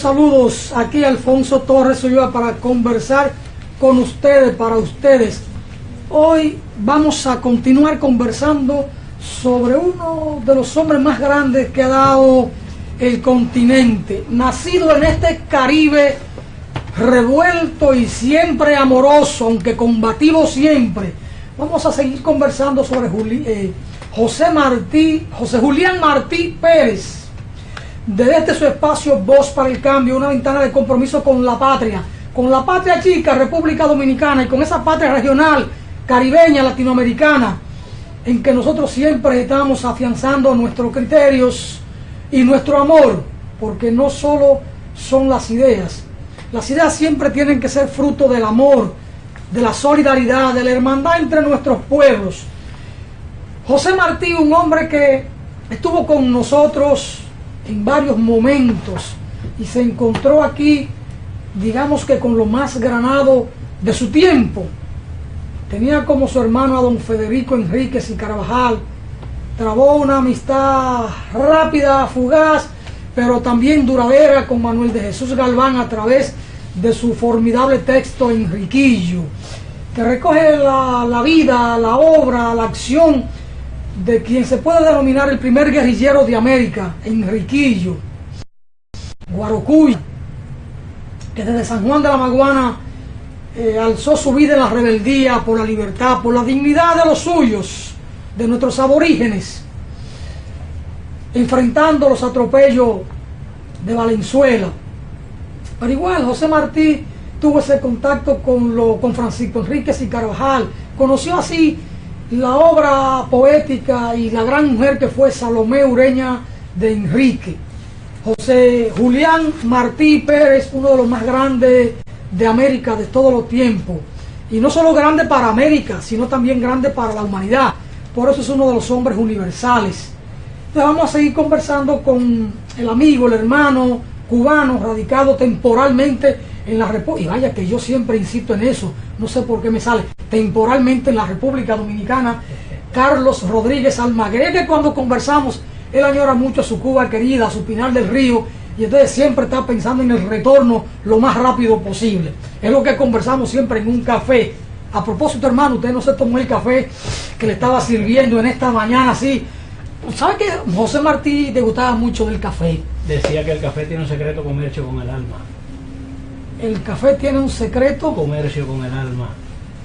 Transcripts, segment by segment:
saludos. Aquí Alfonso Torres Ulloa para conversar con ustedes, para ustedes. Hoy vamos a continuar conversando sobre uno de los hombres más grandes que ha dado el continente, nacido en este Caribe revuelto y siempre amoroso, aunque combativo siempre. Vamos a seguir conversando sobre José Julián Martí Pérez. Desde este su espacio Voz para el Cambio, una ventana de compromiso con la patria chica, República Dominicana, y con esa patria regional, caribeña, latinoamericana, en que nosotros siempre estamos afianzando nuestros criterios y nuestro amor, porque no solo son las ideas siempre tienen que ser fruto del amor, de la solidaridad, de la hermandad entre nuestros pueblos. José Martí, un hombre que estuvo con nosotros en varios momentos y se encontró aquí, digamos que con lo más granado de su tiempo. Tenía como su hermano a don Federico Enríquez y Carvajal, trabó una amistad rápida, fugaz, pero también duradera con Manuel de Jesús Galván a través de su formidable texto Enriquillo, que recoge la vida, la obra, la acción de quien se puede denominar el primer guerrillero de América, Enriquillo, Guarocuya, que desde San Juan de la Maguana alzó su vida en la rebeldía por la libertad, por la dignidad de los suyos, de nuestros aborígenes, enfrentando los atropellos de Valenzuela. Pero igual José Martí tuvo ese contacto con Francisco Enríquez y Carvajal, conoció así la obra poética y la gran mujer que fue Salomé Ureña de Enrique. José Julián Martí Pérez, uno de los más grandes de América de todos los tiempos, y no solo grande para América, sino también grande para la humanidad. Por eso es uno de los hombres universales. Entonces vamos a seguir conversando con el amigo, el hermano cubano, radicado temporalmente en la República, y vaya que yo siempre insisto en eso, no sé por qué me sale, temporalmente en la República Dominicana, Carlos Rodríguez Almaguer, que cuando conversamos, él añora mucho a su Cuba querida, a su Pinar del Río, y entonces siempre está pensando en el retorno lo más rápido posible. Es lo que conversamos siempre en un café. A propósito, hermano, usted no se tomó el café que le estaba sirviendo en esta mañana así. ¿Sabe que José Martí le gustaba mucho del café? Decía que el café tiene un secreto comercio con el alma. El café tiene un secreto comercio con el alma.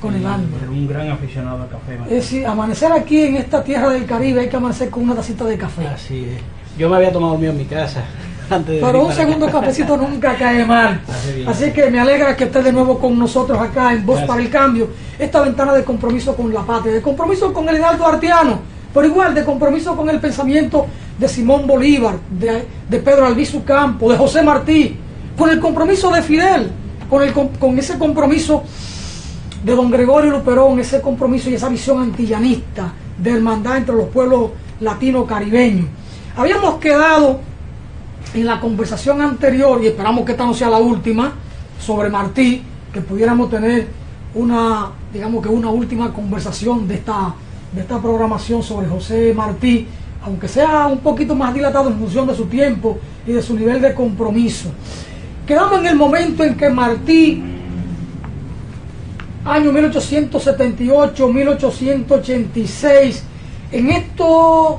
Con el alma. Era un gran aficionado al café. Es decir, amanecer aquí en esta tierra del Caribe hay que amanecer con una tacita de café. Así es. Yo me había tomado el mío en mi casa antes de pero un segundo acá. Cafecito nunca cae mal. Así que me alegra que esté de nuevo con nosotros acá en Voz para el Cambio. Esta ventana de compromiso con la patria, de compromiso con el ideal duartiano, pero igual de compromiso con el pensamiento de Simón Bolívar, de Pedro Albizu Campos, de José Martí, con el compromiso de Fidel, con ese compromiso de don Gregorio Luperón, ese compromiso y esa visión antillanista de hermandad entre los pueblos latino-caribeños. Habíamos quedado en la conversación anterior, y esperamos que esta no sea la última, sobre Martí, que pudiéramos tener una última conversación de esta programación sobre José Martí, aunque sea un poquito más dilatado en función de su tiempo y de su nivel de compromiso. Quedamos en el momento en que Martí, año 1878, 1886, en estos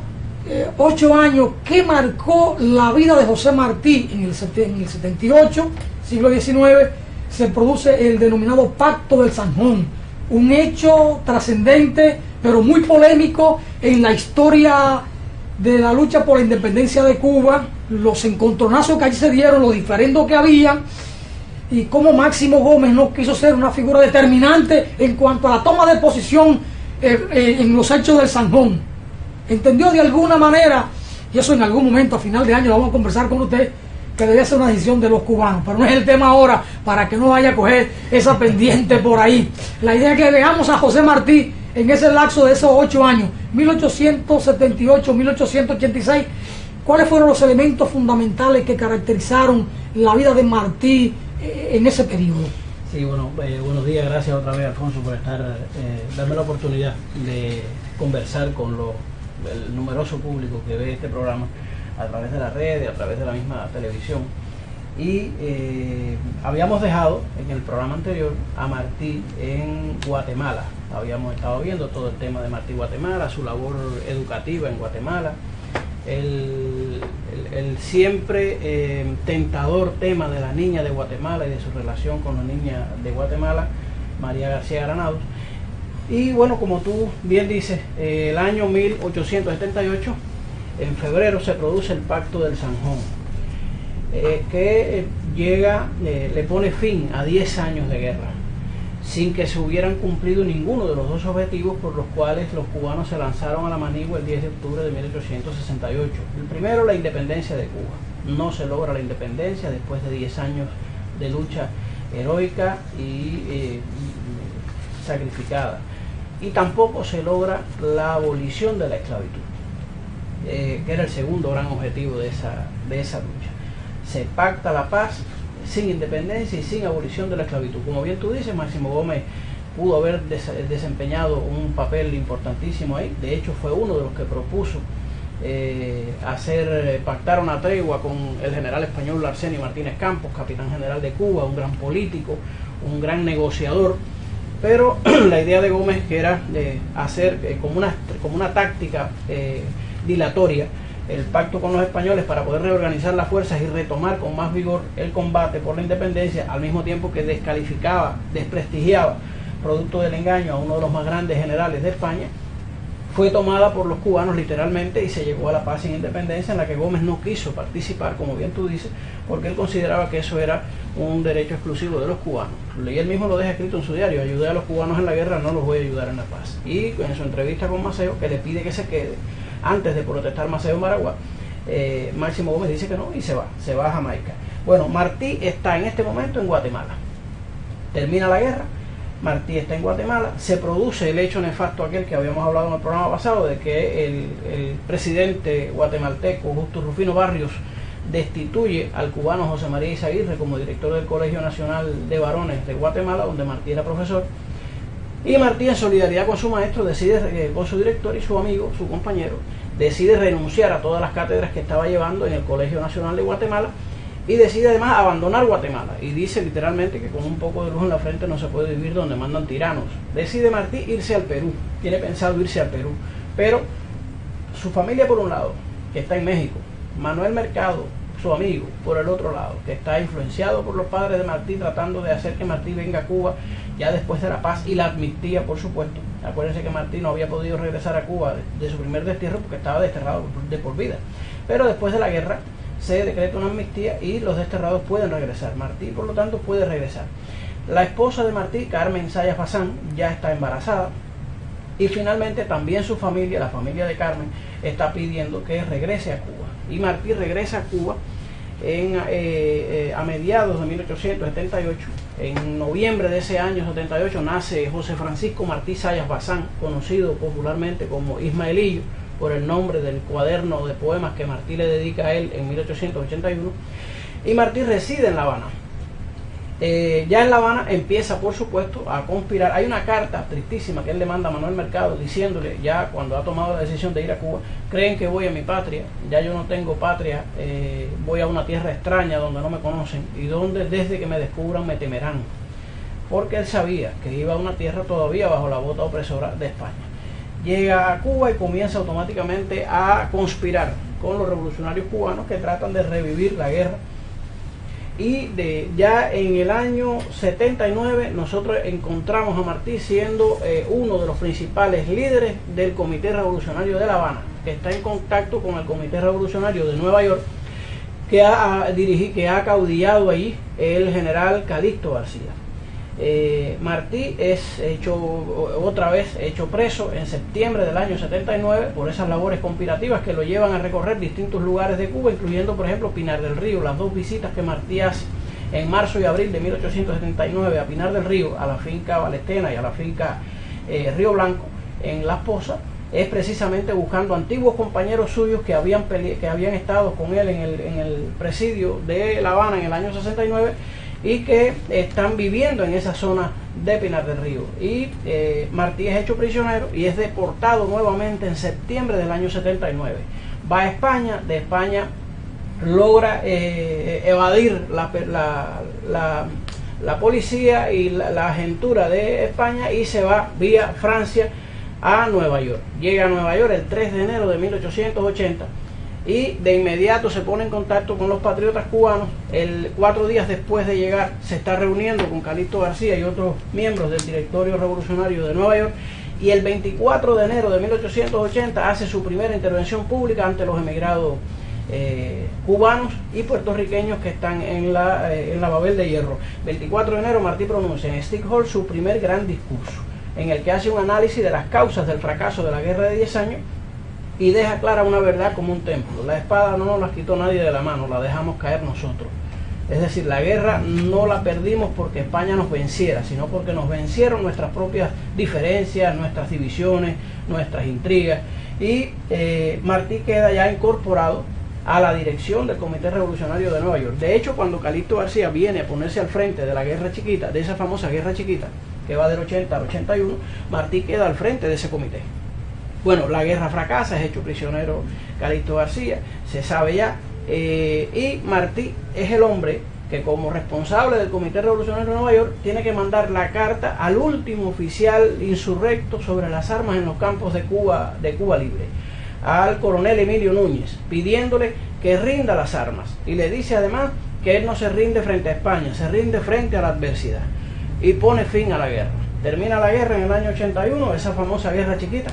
8 años que marcó la vida de José Martí, en el 78, siglo XIX, se produce el denominado Pacto del Zanjón, un hecho trascendente, pero muy polémico en la historia de la lucha por la independencia de Cuba, los encontronazos que allí se dieron, los diferendos que había, y cómo Máximo Gómez no quiso ser una figura determinante en cuanto a la toma de posición en los hechos del Zanjón. Entendió de alguna manera, y eso en algún momento a final de año lo vamos a conversar con usted, que debía ser una decisión de los cubanos, pero no es el tema ahora, para que no vaya a coger esa pendiente por ahí. La idea es que veamos a José Martí en ese lapso de esos 8 años, 1878, 1886, cuáles fueron los elementos fundamentales que caracterizaron la vida de Martí en ese periodo. Sí, bueno, buenos días, gracias otra vez, Alfonso, por darme la oportunidad de conversar con el numeroso público que ve este programa a través de la red y a través de la misma televisión. Y habíamos dejado en el programa anterior a Martí en Guatemala. Habíamos estado viendo todo el tema de Martí Guatemala, su labor educativa en Guatemala, el siempre tentador tema de la niña de Guatemala y de su relación con la niña de Guatemala, María García Granados. Y bueno, como tú bien dices, el año 1878, en febrero, se produce el Pacto del Zanjón, que le pone fin a 10 años de guerra, sin que se hubieran cumplido ninguno de los dos objetivos por los cuales los cubanos se lanzaron a la manigua el 10 de octubre de 1868. El primero, la independencia de Cuba. No se logra la independencia después de 10 años de lucha heroica y sacrificada. Y tampoco se logra la abolición de la esclavitud, que era el segundo gran objetivo de esa lucha. Se pacta la paz sin independencia y sin abolición de la esclavitud. Como bien tú dices, Máximo Gómez pudo haber desempeñado un papel importantísimo ahí. De hecho, fue uno de los que propuso pactar una tregua con el general español Arsenio Martínez Campos, capitán general de Cuba, un gran político, un gran negociador. Pero la idea de Gómez, que era hacer como una táctica dilatoria el pacto con los españoles para poder reorganizar las fuerzas y retomar con más vigor el combate por la independencia, al mismo tiempo que descalificaba, desprestigiaba, producto del engaño, a uno de los más grandes generales de España, fue tomada por los cubanos literalmente y se llegó a la paz sin independencia, en la que Gómez no quiso participar, como bien tú dices, porque él consideraba que eso era un derecho exclusivo de los cubanos. Y él mismo lo deja escrito en su diario: ayudé a los cubanos en la guerra, no los voy a ayudar en la paz. Y en su entrevista con Maceo, que le pide que se quede, antes de protestar Maceo en Baraguá, Máximo Gómez dice que no y se va a Jamaica. Bueno, Martí está en este momento en Guatemala. Termina la guerra, Martí está en Guatemala, se produce el hecho nefasto aquel que habíamos hablado en el programa pasado, de que el presidente guatemalteco Justo Rufino Barrios destituye al cubano José María Izaguirre como director del Colegio Nacional de Varones de Guatemala, donde Martí era profesor. Y Martí, en solidaridad con su maestro, con su director y su amigo, su compañero, decide renunciar a todas las cátedras que estaba llevando en el Colegio Nacional de Guatemala y decide además abandonar Guatemala. Y dice literalmente que con un poco de luz en la frente no se puede vivir donde mandan tiranos. Decide Martí irse al Perú, tiene pensado irse al Perú, pero su familia por un lado, que está en México, Manuel Mercado, su amigo, por el otro lado, que está influenciado por los padres de Martí, tratando de hacer que Martí venga a Cuba ya después de la paz y la amnistía, por supuesto. Acuérdense que Martí no había podido regresar a Cuba de su primer destierro porque estaba desterrado de por vida, pero después de la guerra se decreta una amnistía y los desterrados pueden regresar. Martí, por lo tanto, puede regresar. La esposa de Martí, Carmen Sayas Bazán, ya está embarazada, y finalmente también su familia, la familia de Carmen, está pidiendo que regrese a Cuba. Y Martí regresa a Cuba a mediados de 1878. En noviembre de ese año 78 nace José Francisco Martí Sayas Bazán, conocido popularmente como Ismaelillo, por el nombre del cuaderno de poemas que Martí le dedica a él en 1881. Y Martí reside en La Habana. Ya en La Habana empieza, por supuesto, a conspirar. Hay una carta tristísima que él le manda a Manuel Mercado diciéndole, ya cuando ha tomado la decisión de ir a Cuba: creen que voy a mi patria, ya yo no tengo patria, voy a una tierra extraña donde no me conocen y donde desde que me descubran me temerán. Porque él sabía que iba a una tierra todavía bajo la bota opresora de España. Llega a Cuba y comienza automáticamente a conspirar con los revolucionarios cubanos que tratan de revivir la guerra. Y ya en el año 79 nosotros encontramos a Martí siendo uno de los principales líderes del Comité Revolucionario de La Habana, que está en contacto con el Comité Revolucionario de Nueva York, que ha acaudillado ahí el general Calixto García. Martí es otra vez hecho preso en septiembre del año 79 por esas labores conspirativas que lo llevan a recorrer distintos lugares de Cuba, incluyendo por ejemplo Pinar del Río. Las dos visitas que Martí hace en marzo y abril de 1879 a Pinar del Río, a la finca Valestena y a la finca Río Blanco en Las Pozas, es precisamente buscando antiguos compañeros suyos que habían estado con él en el presidio de La Habana en el año 69 y que están viviendo en esa zona de Pinar del Río. Y Martí es hecho prisionero y es deportado nuevamente en septiembre del año 79. Va a España, de España logra evadir la policía y la agentura de España y se va vía Francia a Nueva York. Llega a Nueva York el 3 de enero de 1880 y de inmediato se pone en contacto con los patriotas cubanos. 4 días después de llegar se está reuniendo con Calixto García y otros miembros del directorio revolucionario de Nueva York, y el 24 de enero de 1880 hace su primera intervención pública ante los emigrados cubanos y puertorriqueños que están en la Babel de Hierro. 24 de enero Martí pronuncia en Stick Hall su primer gran discurso, en el que hace un análisis de las causas del fracaso de la guerra de 10 años y deja clara una verdad como un templo: la espada no nos la quitó nadie de la mano, la dejamos caer nosotros. Es decir, la guerra no la perdimos porque España nos venciera, sino porque nos vencieron nuestras propias diferencias, nuestras divisiones, nuestras intrigas. Y Martí queda ya incorporado a la dirección del Comité Revolucionario de Nueva York. De hecho, cuando Calixto García viene a ponerse al frente de la guerra chiquita, de esa famosa guerra chiquita, que va del 80 al 81, Martí queda al frente de ese comité. Bueno, la guerra fracasa, es hecho prisionero Calixto García, se sabe ya, y Martí es el hombre que, como responsable del Comité Revolucionario de Nueva York, tiene que mandar la carta al último oficial insurrecto sobre las armas en los campos de Cuba Libre, al coronel Emilio Núñez, pidiéndole que rinda las armas, y le dice además que él no se rinde frente a España, se rinde frente a la adversidad, y pone fin a la guerra. Termina la guerra en el año 81, esa famosa guerra chiquita.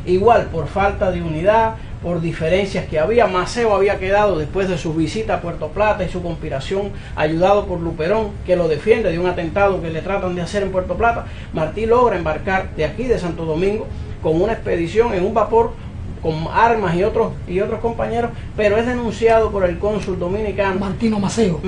Igual, por falta de unidad, por diferencias que había, Maceo había quedado después de su visita a Puerto Plata y su conspiración, ayudado por Luperón, que lo defiende de un atentado que le tratan de hacer en Puerto Plata. Martí logra embarcar de aquí, de Santo Domingo, con una expedición en un vapor con armas y otros compañeros, pero es denunciado por el cónsul dominicano Maceo.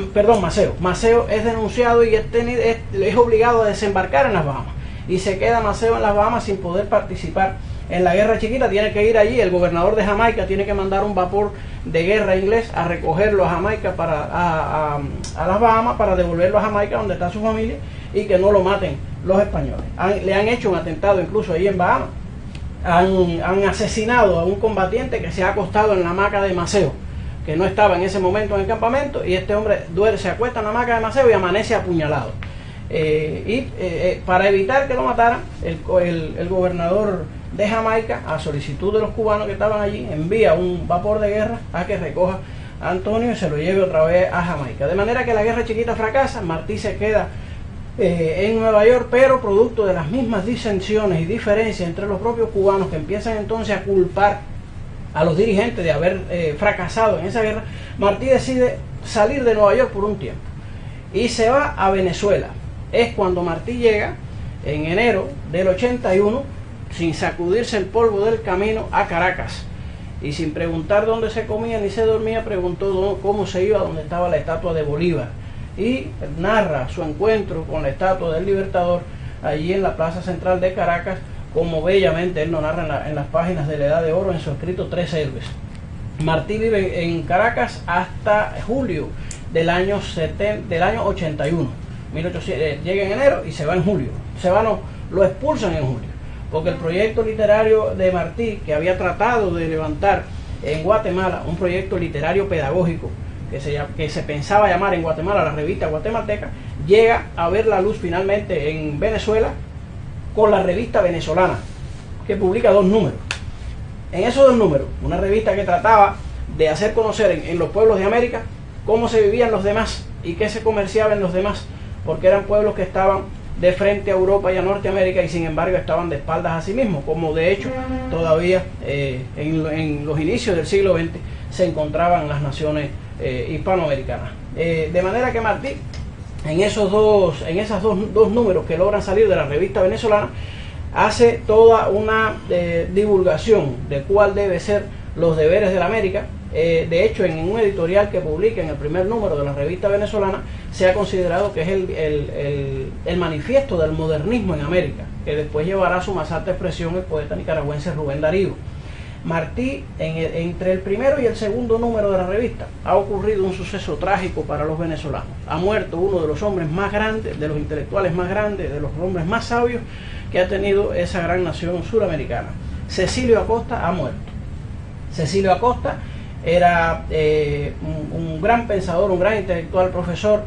Maceo es denunciado y es obligado a desembarcar en las Bahamas, y se queda Maceo en las Bahamas sin poder participar en la guerra chiquita. Tiene que ir allí, el gobernador de Jamaica tiene que mandar un vapor de guerra inglés a recogerlo a Jamaica, a las Bahamas, para devolverlo a Jamaica, donde está su familia, y que no lo maten los españoles. Le han hecho un atentado incluso ahí en Bahamas. Han asesinado a un combatiente que se ha acostado en la hamaca de Maceo, que no estaba en ese momento en el campamento, y este hombre se acuesta en la hamaca de Maceo y amanece apuñalado. Para evitar que lo mataran, el gobernador de Jamaica, a solicitud de los cubanos que estaban allí, envía un vapor de guerra a que recoja a Antonio y se lo lleve otra vez a Jamaica. De manera que la guerra chiquita fracasa, Martí se queda en Nueva York, pero producto de las mismas disensiones y diferencias entre los propios cubanos, que empiezan entonces a culpar a los dirigentes de haber fracasado en esa guerra, Martí decide salir de Nueva York por un tiempo y se va a Venezuela. Es cuando Martí llega en enero del 81, sin sacudirse el polvo del camino, a Caracas, y sin preguntar dónde se comía ni se dormía, preguntó cómo se iba donde estaba la estatua de Bolívar, y narra su encuentro con la estatua del Libertador allí en la plaza central de Caracas, como bellamente él lo narra en las páginas de la Edad de Oro en su escrito Tres Héroes. Martí vive en Caracas hasta julio del año 81. Llega en enero y se va en julio. Lo expulsan en julio, porque el proyecto literario de Martí, que había tratado de levantar en Guatemala, un proyecto literario pedagógico que se pensaba llamar en Guatemala la Revista Guatemalteca, llega a ver la luz finalmente en Venezuela con la Revista Venezolana, que publica 2 números. En esos 2 números, una revista que trataba de hacer conocer en los pueblos de América cómo se vivían los demás y qué se comerciaba en los demás, porque eran pueblos que estaban de frente a Europa y a Norteamérica, y sin embargo estaban de espaldas a sí mismos, como de hecho todavía en los inicios del siglo XX se encontraban las naciones hispanoamericanas. De manera que Martí, en esos dos números que logran salir de la Revista Venezolana, hace toda una divulgación de cuál debe ser los deberes de la América. De hecho, en un editorial que publica en el primer número de la Revista Venezolana, se ha considerado que es el manifiesto del modernismo en América, que después llevará a su más alta expresión el poeta nicaragüense Rubén Darío. Martí, entre el primero y el segundo número de la revista, ha ocurrido un suceso trágico para los venezolanos. Ha muerto uno de los hombres más grandes, de los intelectuales más grandes, de los hombres más sabios que ha tenido esa gran nación suramericana. Cecilio Acosta ha muerto. Cecilio Acosta era un gran pensador, un gran intelectual, profesor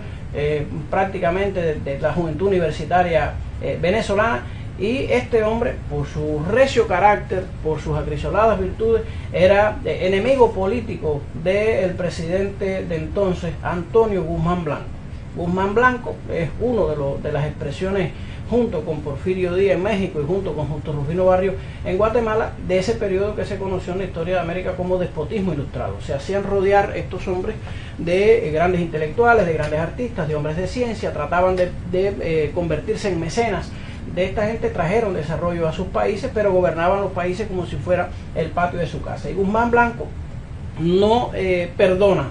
prácticamente de la juventud universitaria venezolana. Y este hombre, por su recio carácter, por sus acrisoladas virtudes, era enemigo político del presidente de entonces, Antonio Guzmán Blanco. Guzmán Blanco es uno de las expresiones, junto con Porfirio Díaz en México y junto con Justo Rufino Barrios en Guatemala, de ese periodo que se conoció en la historia de América como despotismo ilustrado. Se hacían rodear estos hombres de grandes intelectuales, de grandes artistas, de hombres de ciencia, trataban de convertirse en mecenas de esta gente, trajeron desarrollo a sus países, pero gobernaban los países como si fuera el patio de su casa. Y Guzmán Blanco no perdona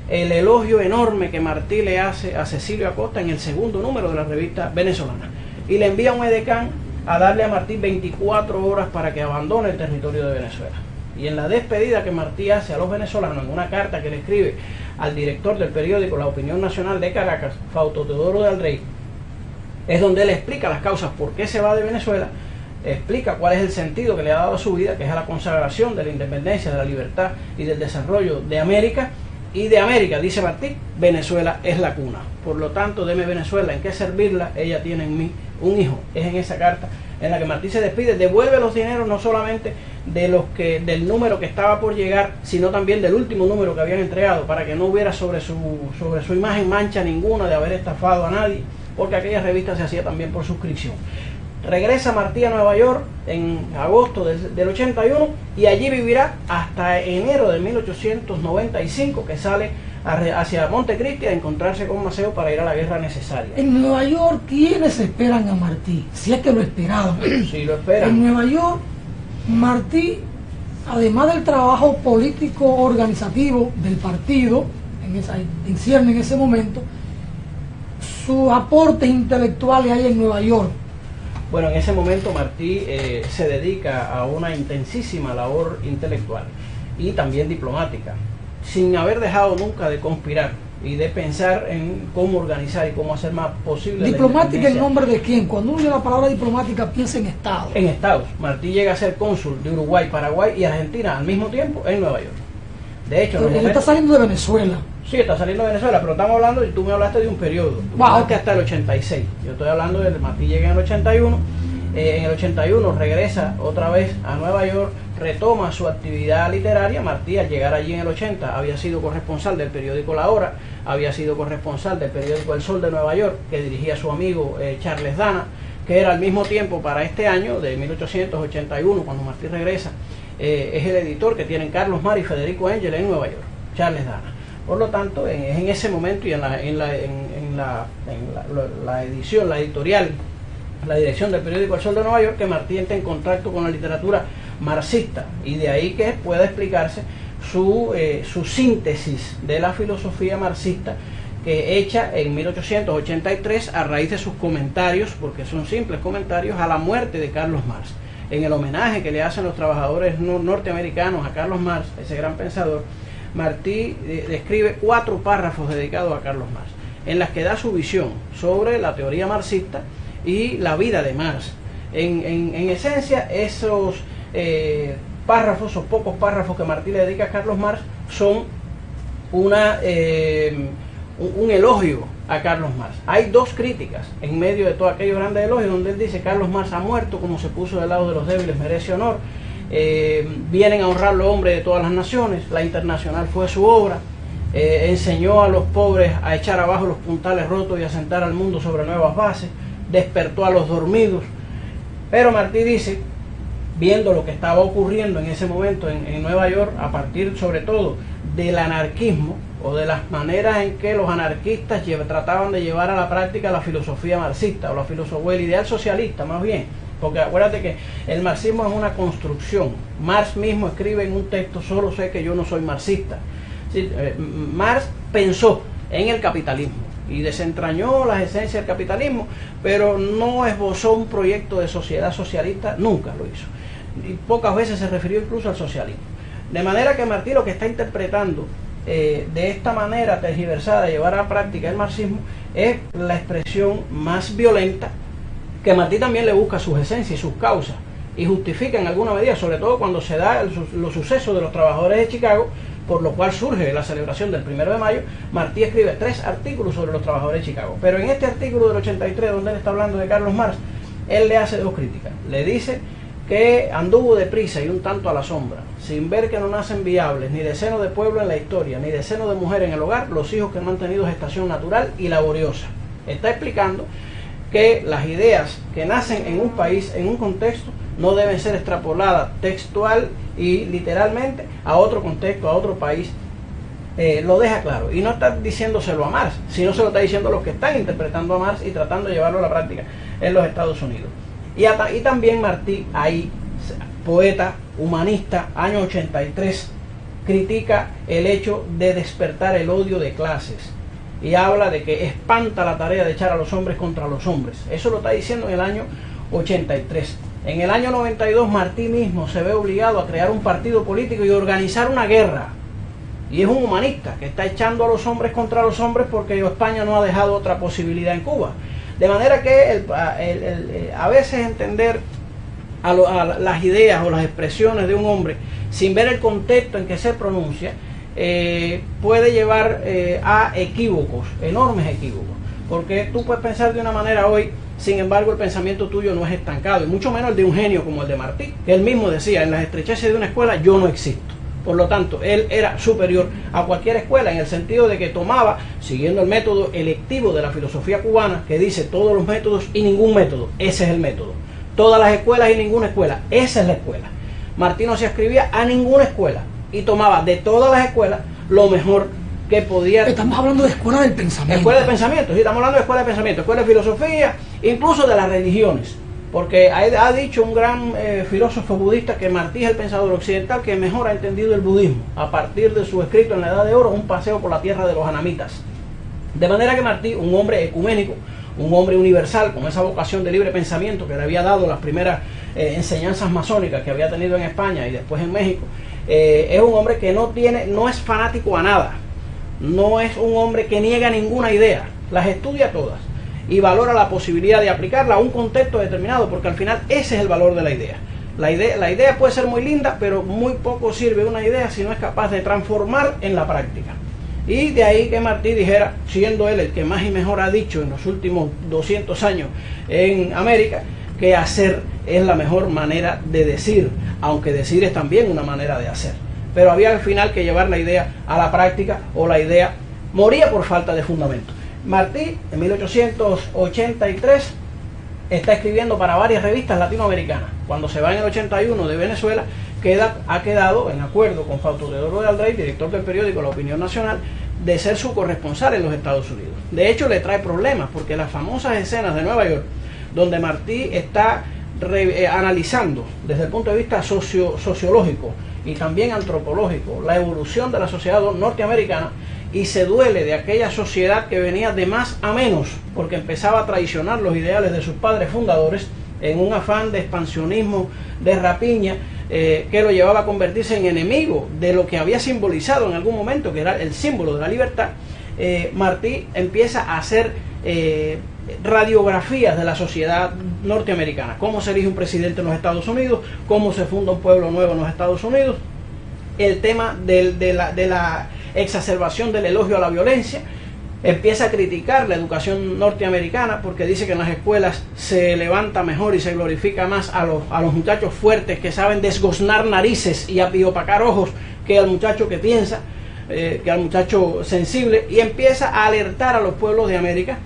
el elogio enorme que Martí le hace a Cecilio Acosta en el segundo número de la revista venezolana, y le envía un edecán a darle a Martí 24 horas para que abandone el territorio de Venezuela. Y en la despedida que Martí hace a los venezolanos, en una carta que le escribe al director del periódico La Opinión Nacional de Caracas, Fausto Teodoro del Rey, es donde él explica las causas por qué se va de Venezuela, explica cuál es el sentido que le ha dado a su vida, que es a la consagración de la independencia, de la libertad y del desarrollo de América. Y de América, dice Martí, Venezuela es la cuna. Por lo tanto, deme Venezuela en qué servirla, ella tiene en mí un hijo. Es en esa carta en la que Martí se despide, devuelve los dineros no solamente del número que estaba por llegar, sino también del último número que habían entregado, para que no hubiera sobre su imagen mancha ninguna de haber estafado a nadie, porque aquella revista se hacía también por suscripción. Regresa Martí a Nueva York en agosto del 81 y allí vivirá hasta enero de 1895, que sale hacia Montecristi a encontrarse con Maceo para ir a la guerra necesaria. En Nueva York, ¿quiénes esperan a Martí? Si es que lo esperaban. Sí, lo esperan. En Nueva York, Martí, además del trabajo político organizativo del partido, en cierne en ese momento, sus aportes intelectuales hay en Nueva York. Bueno, en ese momento Martí se dedica a una intensísima labor intelectual y también diplomática, sin haber dejado nunca de conspirar y de pensar en cómo organizar y cómo hacer más posible. ¿Diplomática en nombre de quién? Cuando uno oye la palabra diplomática piensa en Estados. En Estados. Martí llega a ser cónsul de Uruguay, Paraguay y Argentina al mismo tiempo en Nueva York. De hecho, él está saliendo de Venezuela. Sí, está saliendo de Venezuela, pero estamos hablando, y tú me hablaste de un periodo, que hasta el 86. Yo estoy hablando de Martí llega en el 81. En el 81 regresa otra vez a Nueva York, retoma su actividad literaria. Martí, al llegar allí en el 80, había sido corresponsal del periódico La Hora, había sido corresponsal del periódico El Sol de Nueva York, que dirigía su amigo Charles Dana, que era al mismo tiempo para este año de 1881, cuando Martí regresa, es el editor que tienen Carlos Mar y Federico Engel en Nueva York, Charles Dana. Por lo tanto, es en ese momento y en la edición, la editorial, la dirección del periódico El Sol de Nueva York, que Martí entra en contacto con la literatura marxista, y de ahí que pueda explicarse su síntesis de la filosofía marxista, que hecha en 1883 a raíz de sus comentarios, porque son simples comentarios, a la muerte de Carlos Marx. En el homenaje que le hacen los trabajadores norteamericanos a Carlos Marx, ese gran pensador, Martí describe 4 párrafos dedicados a Carlos Marx, en las que da su visión sobre la teoría marxista y la vida de Marx. En esencia, esos párrafos, o pocos párrafos que Martí le dedica a Carlos Marx, son un elogio a Carlos Marx. Hay 2 críticas en medio de todo aquellos grandes elogios, donde él dice: Carlos Marx ha muerto, como se puso del lado de los débiles merece honor, vienen a honrarlo hombres de todas las naciones, la Internacional fue su obra, enseñó a los pobres a echar abajo los puntales rotos y a sentar al mundo sobre nuevas bases, despertó a los dormidos. Pero Martí dice, viendo lo que estaba ocurriendo en ese momento en Nueva York, a partir sobre todo del anarquismo, o de las maneras en que los anarquistas trataban de llevar a la práctica la filosofía marxista, o el ideal socialista más bien, porque acuérdate que el marxismo es una construcción. Marx mismo escribe en un texto: solo sé que yo no soy marxista. Sí, Marx pensó en el capitalismo y desentrañó las esencias del capitalismo, pero no esbozó un proyecto de sociedad socialista, nunca lo hizo, y pocas veces se refirió incluso al socialismo. De manera que Martí lo que está interpretando de esta manera tergiversada de llevar a la práctica el marxismo es la expresión más violenta, que Martí también le busca sus esencias y sus causas, y justifica en alguna medida, sobre todo cuando se da los sucesos de los trabajadores de Chicago, por lo cual surge la celebración del 1 de mayo, Martí escribe 3 artículos sobre los trabajadores de Chicago. Pero en este artículo del 83, donde él está hablando de Carlos Marx, él le hace 2 críticas. Le dice que anduvo deprisa y un tanto a la sombra, sin ver que no nacen viables, ni de seno de pueblo en la historia, ni de seno de mujer en el hogar, los hijos que no han tenido gestación natural y laboriosa. Está explicando que las ideas que nacen en un país, en un contexto, no deben ser extrapoladas textual y literalmente a otro contexto, a otro país. Lo deja claro, y no está diciéndoselo a Marx, sino se lo está diciendo a los que están interpretando a Marx y tratando de llevarlo a la práctica en los Estados Unidos. Y también Martí, ahí, poeta, humanista, año 83, critica el hecho de despertar el odio de clases y habla de que espanta la tarea de echar a los hombres contra los hombres. Eso lo está diciendo en el año 83. En el año 92 Martí mismo se ve obligado a crear un partido político y organizar una guerra. Y es un humanista que está echando a los hombres contra los hombres porque España no ha dejado otra posibilidad en Cuba. De manera que a veces entender a las ideas o las expresiones de un hombre sin ver el contexto en que se pronuncia puede llevar a equívocos, enormes equívocos. Porque tú puedes pensar de una manera hoy, sin embargo el pensamiento tuyo no es estancado, y mucho menos el de un genio como el de Martí, que él mismo decía: en las estrecheces de una escuela yo no existo. Por lo tanto, él era superior a cualquier escuela en el sentido de que tomaba, siguiendo el método electivo de la filosofía cubana, que dice todos los métodos y ningún método, ese es el método. Todas las escuelas y ninguna escuela, esa es la escuela. Martí no se ascribía a ninguna escuela y tomaba de todas las escuelas lo mejor que podía. Estamos hablando de escuela del pensamiento. Escuela de pensamiento, sí, estamos hablando de escuela de pensamiento, escuela de filosofía, incluso de las religiones. Porque ha dicho un gran filósofo budista que Martí es el pensador occidental que mejor ha entendido el budismo a partir de su escrito en la Edad de Oro, Un paseo por la tierra de los anamitas. De manera que Martí, un hombre ecuménico, un hombre universal, con esa vocación de libre pensamiento que le había dado las primeras enseñanzas masónicas que había tenido en España y después en México, es un hombre que no es fanático a nada, no es un hombre que niega ninguna idea, las estudia todas y valora la posibilidad de aplicarla a un contexto determinado, porque al final ese es el valor de la idea. La idea puede ser muy linda, pero muy poco sirve una idea si no es capaz de transformar en la práctica. Y de ahí que Martí dijera, siendo él el que más y mejor ha dicho en los últimos 200 años en América, que hacer es la mejor manera de decir, aunque decir es también una manera de hacer. Pero había al final que llevar la idea a la práctica, o la idea moría por falta de fundamento. Martí, en 1883, está escribiendo para varias revistas latinoamericanas. Cuando se va en el 81 de Venezuela, ha quedado en acuerdo con Fausto Teodoro de Aldrey, director del periódico La Opinión Nacional, de ser su corresponsal en los Estados Unidos. De hecho, le trae problemas, porque las famosas escenas de Nueva York, donde Martí está analizando desde el punto de vista sociológico y también antropológico la evolución de la sociedad norteamericana, y se duele de aquella sociedad que venía de más a menos, porque empezaba a traicionar los ideales de sus padres fundadores en un afán de expansionismo, de rapiña, que lo llevaba a convertirse en enemigo de lo que había simbolizado en algún momento, que era el símbolo de la libertad. Martí empieza a hacer radiografías de la sociedad norteamericana, cómo se elige un presidente en los Estados Unidos, cómo se funda un pueblo nuevo en los Estados Unidos, el tema de la exacerbación del elogio a la violencia. Empieza a criticar la educación norteamericana porque dice que en las escuelas se levanta mejor y se glorifica más a los muchachos fuertes que saben desgoznar narices y opacar ojos que al muchacho que piensa, que al muchacho sensible, y empieza a alertar a los pueblos de América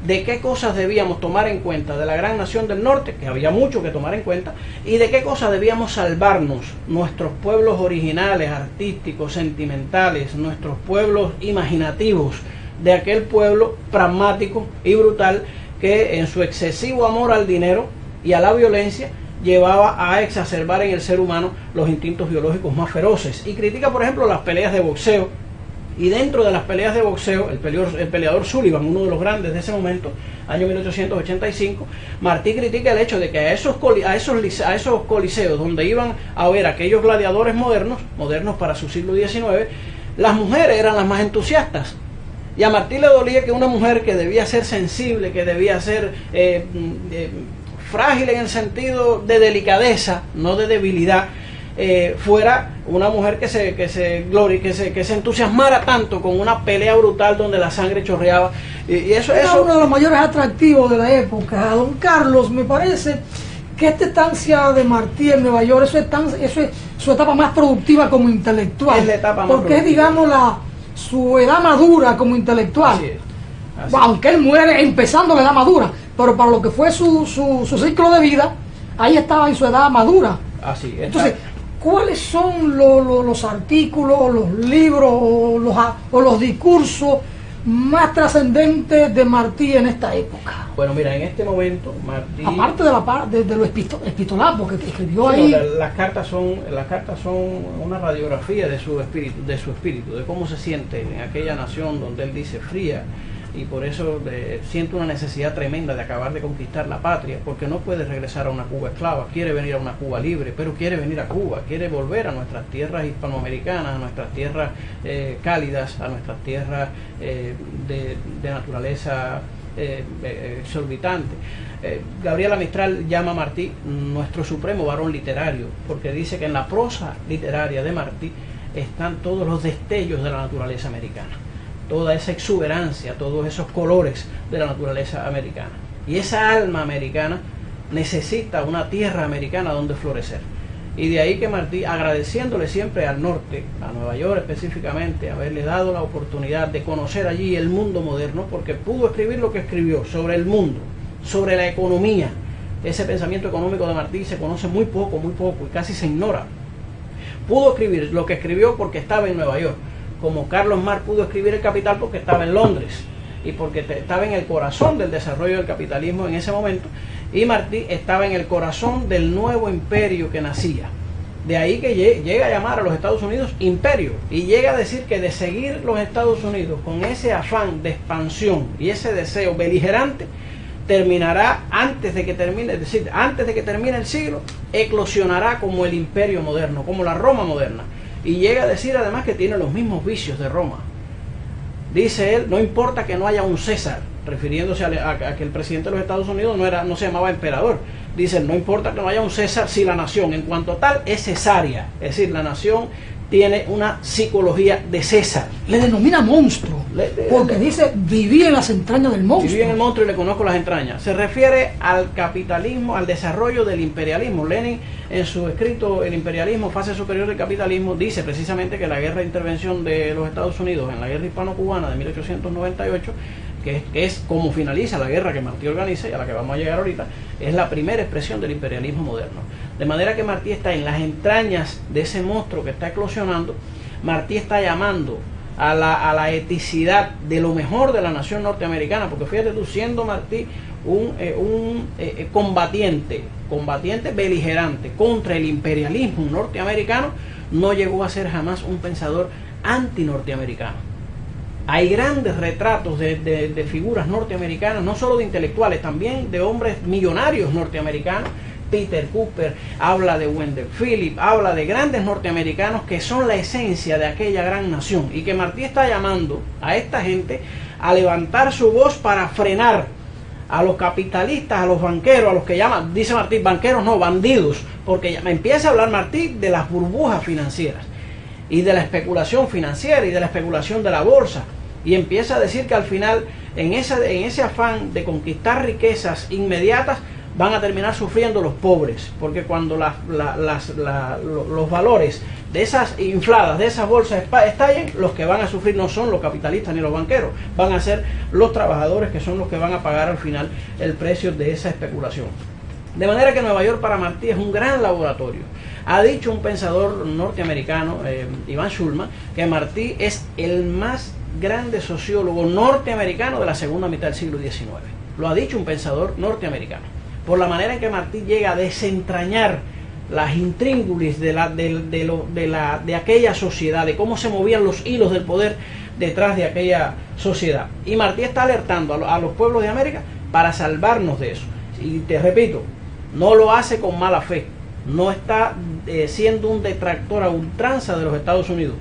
de qué cosas debíamos tomar en cuenta de la gran nación del norte, que había mucho que tomar en cuenta, y de qué cosas debíamos salvarnos, nuestros pueblos originales, artísticos, sentimentales, nuestros pueblos imaginativos, de aquel pueblo pragmático y brutal que en su excesivo amor al dinero y a la violencia llevaba a exacerbar en el ser humano los instintos biológicos más feroces. Y critica, por ejemplo, las peleas de boxeo. Y dentro de las peleas de boxeo, el peleador Sullivan, uno de los grandes de ese momento, año 1885, Martí critica el hecho de que a esos coliseos donde iban a ver aquellos gladiadores modernos para su siglo XIX, las mujeres eran las más entusiastas. Y a Martí le dolía que una mujer que debía ser sensible, que debía ser frágil en el sentido de delicadeza, no de debilidad, fuera una mujer que se entusiasmara tanto con una pelea brutal donde la sangre chorreaba. Y eso era uno de los mayores atractivos de la época. Don Carlos, me parece que esta estancia de Martí en Nueva York, eso es su etapa más productiva como intelectual. Es la etapa más porque productiva. es, digamos, su edad madura como intelectual. Así es. Aunque él muere empezando la edad madura, pero para lo que fue su ciclo de vida, ahí estaba en su edad madura. Así es. Entonces, ¿cuáles son los artículos, los libros o los discursos más trascendentes de Martí en esta época? Bueno, mira, en este momento Martí, aparte de lo epistolario que escribió ahí, las cartas son una radiografía de su espíritu, de cómo se siente en aquella nación donde él dice fría, y por eso siente una necesidad tremenda de acabar de conquistar la patria, porque no puede regresar a una Cuba esclava, quiere venir a una Cuba libre, pero quiere venir a Cuba, quiere volver a nuestras tierras hispanoamericanas, a nuestras tierras cálidas, a nuestras tierras de naturaleza exorbitante. Gabriela Mistral llama a Martí nuestro supremo varón literario, porque dice que en la prosa literaria de Martí están todos los destellos de la naturaleza americana, toda esa exuberancia, todos esos colores de la naturaleza americana. Y esa alma americana necesita una tierra americana donde florecer. Y de ahí que Martí, agradeciéndole siempre al norte, a Nueva York específicamente, haberle dado la oportunidad de conocer allí el mundo moderno, porque pudo escribir lo que escribió sobre el mundo, sobre la economía. Ese pensamiento económico de Martí se conoce muy poco, y casi se ignora. Pudo escribir lo que escribió porque estaba en Nueva York, como Carlos Marx pudo escribir El Capital porque estaba en Londres y porque estaba en el corazón del desarrollo del capitalismo en ese momento, y Martí estaba en el corazón del nuevo imperio que nacía. De ahí que llega a llamar a los Estados Unidos imperio, y llega a decir que de seguir los Estados Unidos con ese afán de expansión y ese deseo beligerante, terminará antes de que termine, es decir, antes de que termine el siglo, eclosionará como el imperio moderno, como la Roma moderna. Y llega a decir además que tiene los mismos vicios de Roma. Dice él, no importa que no haya un César, refiriéndose a que el presidente de los Estados Unidos no se llamaba emperador. Dice, no importa que no haya un César si la nación en cuanto a tal es cesárea. Es decir, la nación tiene una psicología de César. Le denomina monstruo, porque dice, viví en las entrañas del monstruo. Viví en el monstruo y le conozco las entrañas. Se refiere al capitalismo, al desarrollo del imperialismo. Lenin, en su escrito El imperialismo, fase superior del capitalismo, dice precisamente que la guerra de intervención de los Estados Unidos en la guerra hispano-cubana de 1898, que es como finaliza la guerra que Martí organiza y a la que vamos a llegar ahorita, es la primera expresión del imperialismo moderno. De manera que Martí está en las entrañas de ese monstruo que está eclosionando. Martí está llamando a la eticidad de lo mejor de la nación norteamericana, porque fíjate tú, siendo Martí un combatiente beligerante contra el imperialismo norteamericano, no llegó a ser jamás un pensador anti-norteamericano. Hay grandes retratos de figuras norteamericanas, no solo de intelectuales, también de hombres millonarios norteamericanos. Peter Cooper habla de Wendell Phillips, habla de grandes norteamericanos que son la esencia de aquella gran nación, y que Martí está llamando a esta gente a levantar su voz para frenar a los capitalistas, a los banqueros, a los que llaman, dice Martí, banqueros no, bandidos, porque empieza a hablar Martí de las burbujas financieras y de la especulación financiera y de la especulación de la bolsa, y empieza a decir que al final en ese afán de conquistar riquezas inmediatas van a terminar sufriendo los pobres, porque cuando los valores de esas infladas, de esas bolsas estallen, los que van a sufrir no son los capitalistas ni los banqueros, van a ser los trabajadores, que son los que van a pagar al final el precio de esa especulación. De manera que Nueva York para Martí es un gran laboratorio. Ha dicho un pensador norteamericano, Iván Schulman, que Martí es el más grande sociólogo norteamericano de la segunda mitad del siglo XIX. Lo ha dicho un pensador norteamericano, por la manera en que Martí llega a desentrañar las intríngulis de aquella sociedad, de cómo se movían los hilos del poder detrás de aquella sociedad. Y Martí está alertando a los pueblos de América para salvarnos de eso. Y te repito, no lo hace con mala fe, no está siendo un detractor a ultranza de los Estados Unidos.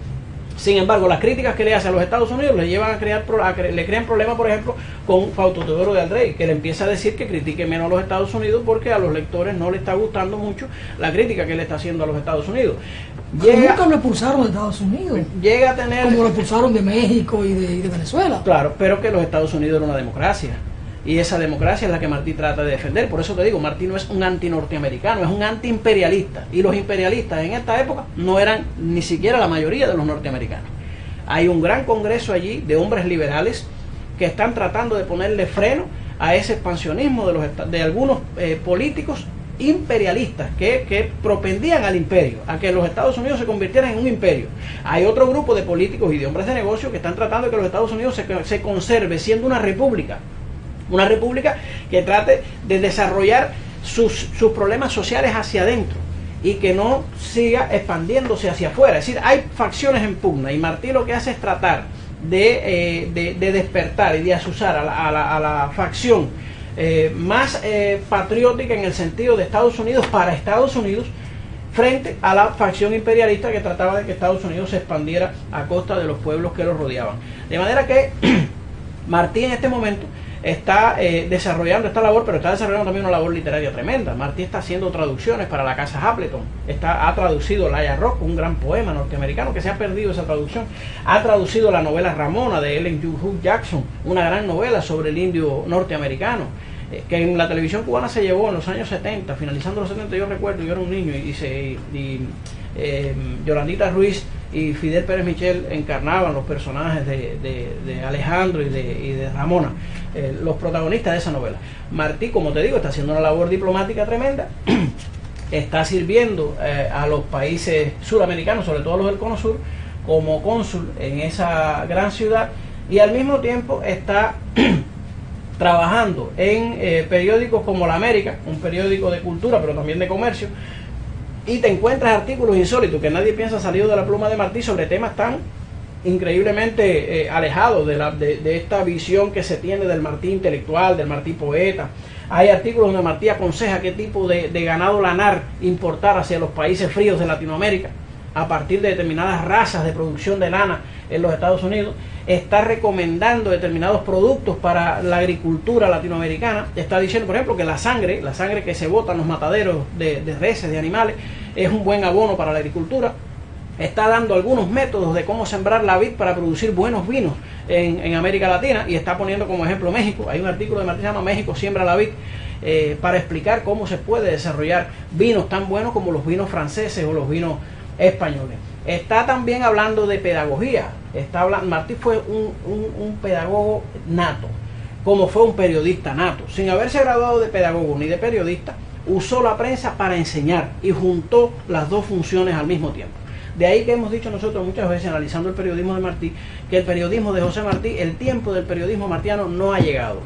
Sin embargo, las críticas que le hace a los Estados Unidos le llevan le crean problemas, por ejemplo, con Fausto Teodoro de Aldrey, que le empieza a decir que critique menos a los Estados Unidos porque a los lectores no le está gustando mucho la crítica que le está haciendo a los Estados Unidos. Nunca lo expulsaron de Estados Unidos. Llega a tener... Como lo expulsaron de México y de Venezuela. Claro, pero que los Estados Unidos era una democracia. Y esa democracia es la que Martí trata de defender. Por eso te digo, Martí no es un anti-norteamericano, es un anti-imperialista. Y los imperialistas en esta época no eran ni siquiera la mayoría de los norteamericanos. Hay un gran congreso allí de hombres liberales que están tratando de ponerle freno a ese expansionismo de algunos políticos imperialistas que propendían al imperio, a que los Estados Unidos se convirtieran en un imperio. Hay otro grupo de políticos y de hombres de negocio que están tratando de que los Estados Unidos se conserve siendo una república que trate de desarrollar sus problemas sociales hacia adentro y que no siga expandiéndose hacia afuera. Es decir, hay facciones en pugna y Martí lo que hace es tratar de despertar y de azuzar a la facción más patriótica en el sentido de Estados Unidos para Estados Unidos frente a la facción imperialista que trataba de que Estados Unidos se expandiera a costa de los pueblos que los rodeaban. De manera que Martí en este momento está desarrollando esta labor, pero está desarrollando también una labor literaria tremenda. Martí está haciendo traducciones para la Casa Appleton, ha traducido Laya Rock, un gran poema norteamericano que se ha perdido esa traducción, ha traducido la novela Ramona de Ellen Hugh Jackson, una gran novela sobre el indio norteamericano, que en la televisión cubana se llevó en los años 70, finalizando los 70, yo recuerdo, yo era un niño Yolandita Ruiz y Fidel Pérez Michel encarnaban los personajes de Alejandro y de Ramona, los protagonistas de esa novela. Martí, como te digo, está haciendo una labor diplomática tremenda, está sirviendo a los países suramericanos, sobre todo los del Cono Sur, como cónsul en esa gran ciudad, y al mismo tiempo está trabajando en periódicos como La América, un periódico de cultura pero también de comercio, y te encuentras artículos insólitos que nadie piensa salido de la pluma de Martí sobre temas tan increíblemente alejados de esta visión que se tiene del Martí intelectual, del Martí poeta. Hay artículos donde Martí aconseja qué tipo de ganado lanar importar hacia los países fríos de Latinoamérica a partir de determinadas razas de producción de lana en los Estados Unidos. Está recomendando determinados productos para la agricultura latinoamericana. Está diciendo, por ejemplo, que la sangre que se bota en los mataderos de reses, de animales, es un buen abono para la agricultura. Está dando algunos métodos de cómo sembrar la vid para producir buenos vinos en América Latina, y está poniendo como ejemplo México. Hay un artículo de Martí que se llama México siembra la vid, para explicar cómo se puede desarrollar vinos tan buenos como los vinos franceses o los vinos españoles. Está también hablando de pedagogía. Martí fue un pedagogo nato, como fue un periodista nato. Sin haberse graduado de pedagogo ni de periodista, usó la prensa para enseñar y juntó las dos funciones al mismo tiempo. De ahí que hemos dicho nosotros muchas veces, analizando el periodismo de Martí, que el periodismo de José Martí, el tiempo del periodismo martiano no ha llegado.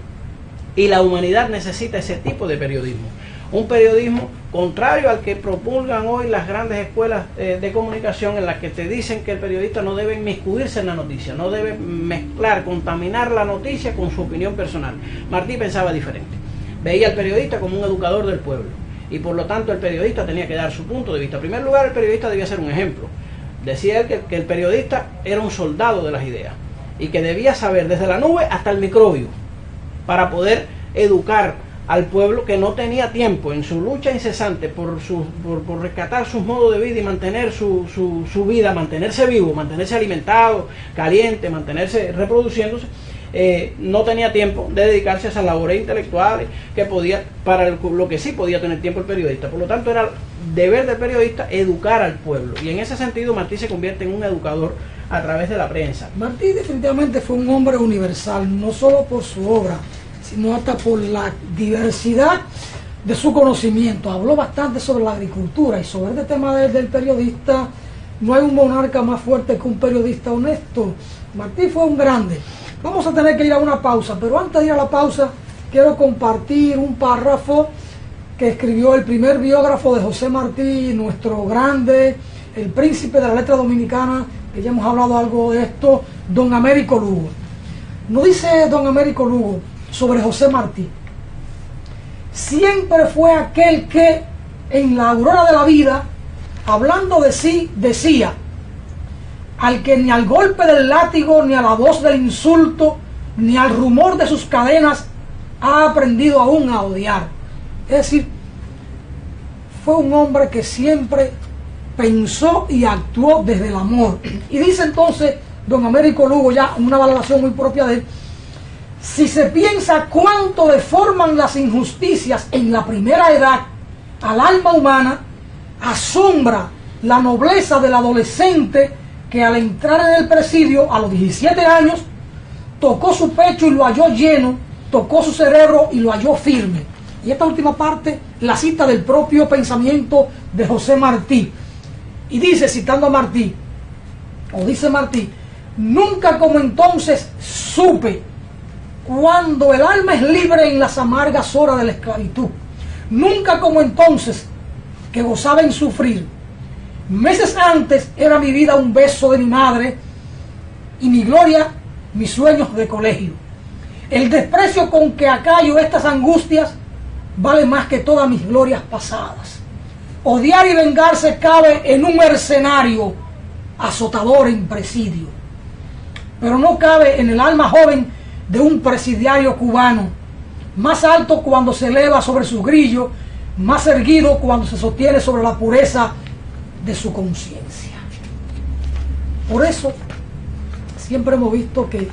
Y la humanidad necesita ese tipo de periodismo. Un periodismo contrario al que propulgan hoy las grandes escuelas de comunicación, en las que te dicen que el periodista no debe inmiscuirse en la noticia, no debe mezclar, contaminar la noticia con su opinión personal. Martí pensaba diferente. Veía al periodista como un educador del pueblo, y por lo tanto el periodista tenía que dar su punto de vista. En primer lugar, el periodista debía ser un ejemplo. Decía él que el periodista era un soldado de las ideas y que debía saber desde la nube hasta el microbio para poder educar al pueblo, que no tenía tiempo en su lucha incesante por rescatar sus modos de vida y mantener su vida, mantenerse vivo, mantenerse alimentado, caliente, mantenerse reproduciéndose. No tenía tiempo de dedicarse a esas labores intelectuales que podía, para lo que sí podía tener tiempo el periodista. Por lo tanto, era deber del periodista educar al pueblo, y en ese sentido Martí se convierte en un educador a través de la prensa. Martí definitivamente fue un hombre universal, no solo por su obra, sino hasta por la diversidad de su conocimiento. Habló bastante sobre la agricultura, y sobre este tema del periodista, no hay un monarca más fuerte que un periodista honesto. Martí fue un grande. Vamos a tener que ir a una pausa, pero antes de ir a la pausa quiero compartir un párrafo que escribió el primer biógrafo de José Martí, nuestro grande, el príncipe de la letra dominicana, que ya hemos hablado algo de esto, don Américo Lugo. Nos dice don Américo Lugo sobre José Martí: siempre fue aquel que en la aurora de la vida, hablando de sí, decía: al que ni al golpe del látigo, ni a la voz del insulto, ni al rumor de sus cadenas ha aprendido aún a odiar. Es decir, fue un hombre que siempre pensó y actuó desde el amor. Y dice entonces don Américo Lugo, ya una valoración muy propia de él: si se piensa cuánto deforman las injusticias en la primera edad al alma humana, asombra la nobleza del adolescente que al entrar en el presidio a los 17 años tocó su pecho y lo halló lleno, tocó su cerebro y lo halló firme. Y esta última parte la cita del propio pensamiento de José Martí. Y dice, citando a Martí, o dice Martí: nunca como entonces supe cuando el alma es libre en las amargas horas de la esclavitud. Nunca como entonces que gozaba en sufrir. Meses antes era mi vida un beso de mi madre y mi gloria mis sueños de colegio. El desprecio con que acallo estas angustias vale más que todas mis glorias pasadas. Odiar y vengarse cabe en un mercenario azotador en presidio, pero no cabe en el alma joven de un presidiario cubano, más alto cuando se eleva sobre sus grillos, más erguido cuando se sostiene sobre la pureza de su conciencia. Por eso siempre hemos visto que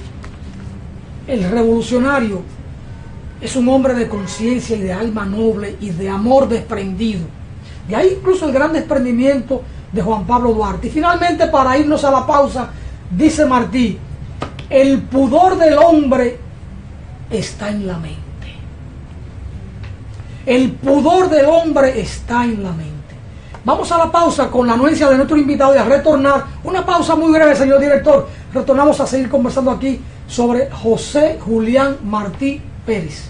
el revolucionario es un hombre de conciencia y de alma noble y de amor desprendido. De ahí incluso el gran desprendimiento de Juan Pablo Duarte. Y finalmente, para irnos a la pausa, dice Martí: el pudor del hombre está en la mente. El pudor del hombre está en la mente. Vamos a la pausa con la anuencia de nuestro invitado y a retornar. Una pausa muy breve, señor director. Retornamos a seguir conversando aquí sobre José Julián Martí Pérez.